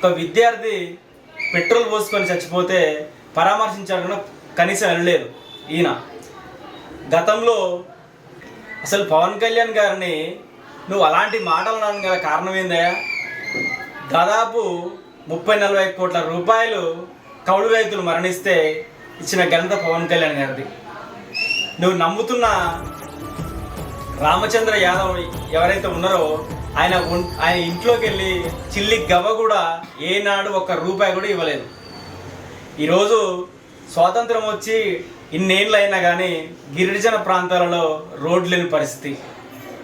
ఒక విద్యార్థి పెట్రోల్ పోసుకొని చచ్చిపోతే పరామర్శించాలని కనీసం వెళ్ళలేదు ఈయన. గతంలో అసలు పవన్ కళ్యాణ్ గారిని నువ్వు అలాంటి మాటలు అన్నాను కదా, కారణం ఏందయ్యా? దాదాపు 30-40 కోట్ల రూపాయలు కౌలు రైతులు మరణిస్తే ఇచ్చిన ఘనత పవన్ కళ్యాణ్ గారిది. నువ్వు నమ్ముతున్న రామచంద్ర యాదవ్ ఎవరైతే ఉన్నారో ఆయన ఇంట్లోకి వెళ్ళి చిల్లి గవ్వ కూడా ఏనాడు 1 రూపాయి కూడా ఇవ్వలేదు. ఈరోజు స్వాతంత్రం వచ్చి ఇన్నేళ్ళు అయినా కానీ గిరిజన ప్రాంతాలలో రోడ్లు లేని పరిస్థితి.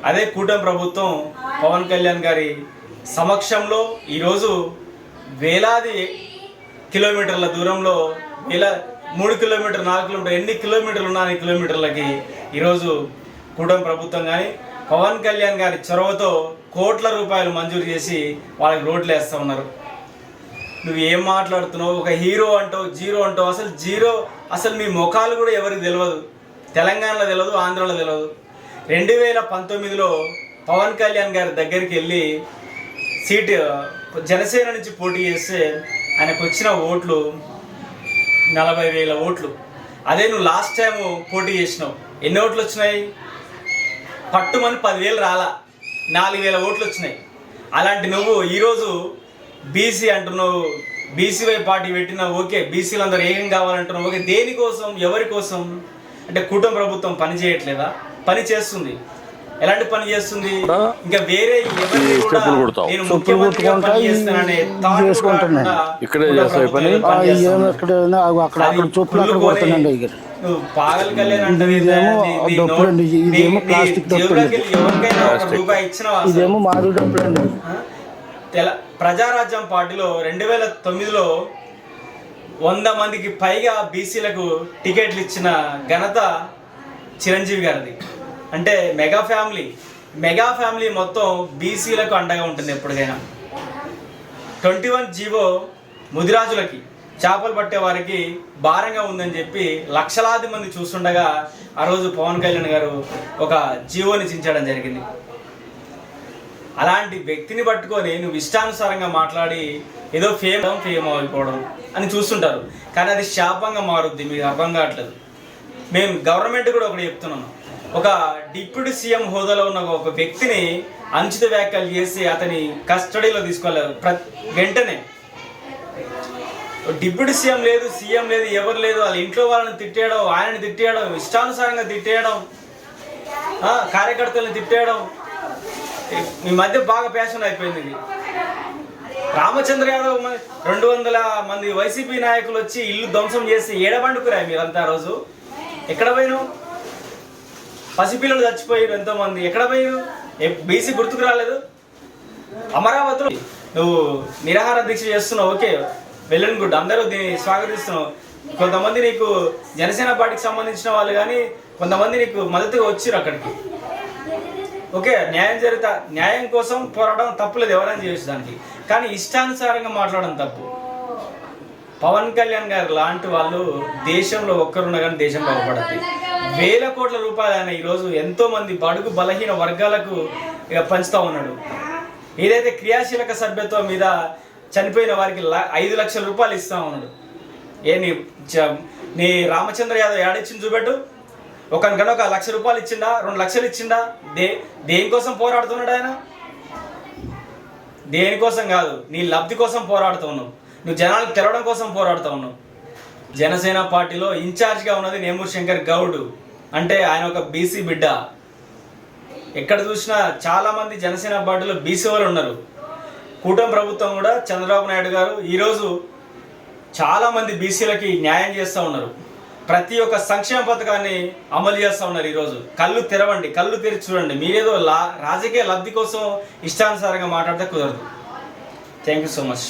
అదే కూటమి ప్రభుత్వం పవన్ కళ్యాణ్ గారి సమక్షంలో ఈరోజు వేలాది కిలోమీటర్ల దూరంలో 3 కిలోమీటర్ 4 కిలోమీటర్ ఎన్ని కిలోమీటర్లు ఉన్న కిలోమీటర్లకి ఈరోజు కూటమి ప్రభుత్వం కానీ పవన్ కళ్యాణ్ గారి చొరవతో కోట్ల రూపాయలు మంజూరు చేసి వాళ్ళకి రోడ్లు వేస్తూ ఉన్నారు. నువ్వు ఏం మాట్లాడుతున్నావు? ఒక హీరో అంటావు, జీరో అంటావు. అసలు జీరో, అసలు మీ ముఖాలు కూడా ఎవరికి తెలియదు. తెలంగాణలో తెలియదు, ఆంధ్రలో తెలియదు. 2019లో పవన్ కళ్యాణ్ గారి దగ్గరికి వెళ్ళి సీటు జనసేన నుంచి పోటీ చేస్తే ఆయనకు వచ్చిన ఓట్లు 40,000 ఓట్లు. అదే నువ్వు లాస్ట్ టైం పోటీ చేసినావు, ఎన్ని ఓట్లు వచ్చినాయి? పట్టుమని 10,000 రాలా, 4,000 ఓట్లు వచ్చినాయి. అలాంటి నువ్వు ఈరోజు బీసీ అంటున్నావు, బీసీవై పార్టీ పెట్టినావు. ఓకే, బీసీలు అందరూ ఏం కావాలంటున్నావు. ఓకే, దేనికోసం, ఎవరి కోసం? అంటే కూటమి ప్రభుత్వం పని చేయట్లేదా? పని చేస్తుంది. ఎలాంటి పని చేస్తుంది? ఇంకా వేరే ఎవరిని కూడా నేను ముఖ్యమంత్రిగా పని చేస్తాననే పాగల్ కళ్యాణ్ అంటే ఎవరికైనా 1 రూపాయి ఇచ్చిన ప్రజారాజ్యం పార్టీలో 2009లో 100 మందికి పైగా బీసీలకు టికెట్లు ఇచ్చిన ఘనత చిరంజీవి గారిది. అంటే మెగా ఫ్యామిలీ మొత్తం బీసీలకు అండగా ఉంటుంది ఎప్పటికైనా. 21 జీవో ముదిరాజులకి, చేపలు పట్టే వారికి భారంగా ఉందని చెప్పి లక్షలాది మంది చూస్తుండగా ఆ రోజు పవన్ కళ్యాణ్ గారు ఒక జీవోని చించడం జరిగింది. అలాంటి వ్యక్తిని పట్టుకొని నువ్వు ఇష్టానుసారంగా మాట్లాడి ఏదో ఫేమ్ అయిపోవడం అని చూస్తుంటారు. కానీ అది శాపంగా మారుద్ది. మీకు అర్థం కావట్లేదు. మేము గవర్నమెంట్ కూడా ఒకటి చెప్తున్నాను. ఒక డిప్యూటీ సీఎం హోదాలో ఉన్న ఒక వ్యక్తిని అనుచిత వ్యాఖ్యలు చేసి అతని కస్టడీలో తీసుకోలేదు వెంటనే. డిప్యూటీ సీఎం లేదు, ఎవరు లేదు, వాళ్ళ ఇంట్లో వాళ్ళని తిట్టేయడం, ఆయనని తిట్టేయడం, ఇష్టానుసారంగా తిట్టేయడం, కార్యకర్తలను తిట్టేయడం ఈ మధ్య బాగా ప్యాషన్ అయిపోయింది. ఇది రామచంద్ర యాదవ్ 200 మంది వైసీపీ నాయకులు వచ్చి ఇల్లు ధ్వంసం చేసి ఏడబండుకురా మీరంతా. ఆ రోజు ఎక్కడ పోయినావు? పసిపిల్లలు చచ్చిపోయారు ఎంతోమంది, ఎక్కడ పోయారు? బీసీ గుర్తుకు రాలేదు? అమరావతిలో నువ్వు నిరాహార దీక్ష చేస్తున్నావు. ఓకే, వెళ్ళని గుడ్, అందరూ దీన్ని స్వాగతిస్తున్నావు. కొంతమంది నీకు జనసేన పార్టీకి సంబంధించిన వాళ్ళు కానీ కొంతమంది నీకు మద్దతుగా వచ్చిర్రు అక్కడికి. ఓకే, న్యాయం కోసం పోరాడడం తప్పులేదు, ఎవరైనా చేయడానికి. కానీ ఇష్టానుసారంగా మాట్లాడడం తప్పు. పవన్ కళ్యాణ్ గారు లాంటి వాళ్ళు దేశంలో ఒక్కరున్నా కానీ దేశం బాగుపడుతుంది. 1,000 కోట్ల రూపాయలు ఆయన ఈరోజు ఎంతో మంది బడుగు బలహీన వర్గాలకు పంచుతూ ఉన్నాడు. ఏదైతే క్రియాశీలక సభ్యత్వం మీద చనిపోయిన వారికి 5 లక్షల రూపాయలు ఇస్తా ఉన్నాడు. నీ రామచంద్ర యాదవ్ ఏడిచ్చింది చూపెట్టు. ఒకనికన్నా 1 లక్ష రూపాయలు ఇచ్చిండా, 2 లక్షలు ఇచ్చిండా? దేనికోసం పోరాడుతున్నాడు ఆయన? దేనికోసం కాదు, నీ లబ్ధి కోసం పోరాడుతున్నావు. నువ్వు జనాలకు తెలవడం కోసం పోరాడుతూ ఉన్నావు. జనసేన పార్టీలో ఇన్ఛార్జ్గా ఉన్నది నేమూరు శంకర్ గౌడ్. అంటే ఆయన ఒక బీసీ బిడ్డ. ఎక్కడ చూసినా చాలామంది జనసేన పార్టీలో బీసీ వాళ్ళు ఉన్నారు. కూటమి ప్రభుత్వం కూడా చంద్రబాబు నాయుడు గారు ఈరోజు చాలామంది బీసీలకి న్యాయం చేస్తూ ఉన్నారు. ప్రతి ఒక్క సంక్షేమ పథకాన్ని అమలు చేస్తూ ఉన్నారు. ఈరోజు కళ్ళు తెరవండి, కళ్ళు తెరిచి చూడండి. మీరేదో రాజకీయ లబ్ధి కోసం ఇష్టానుసారంగా మాట్లాడితే కుదరదు. Thank you so much.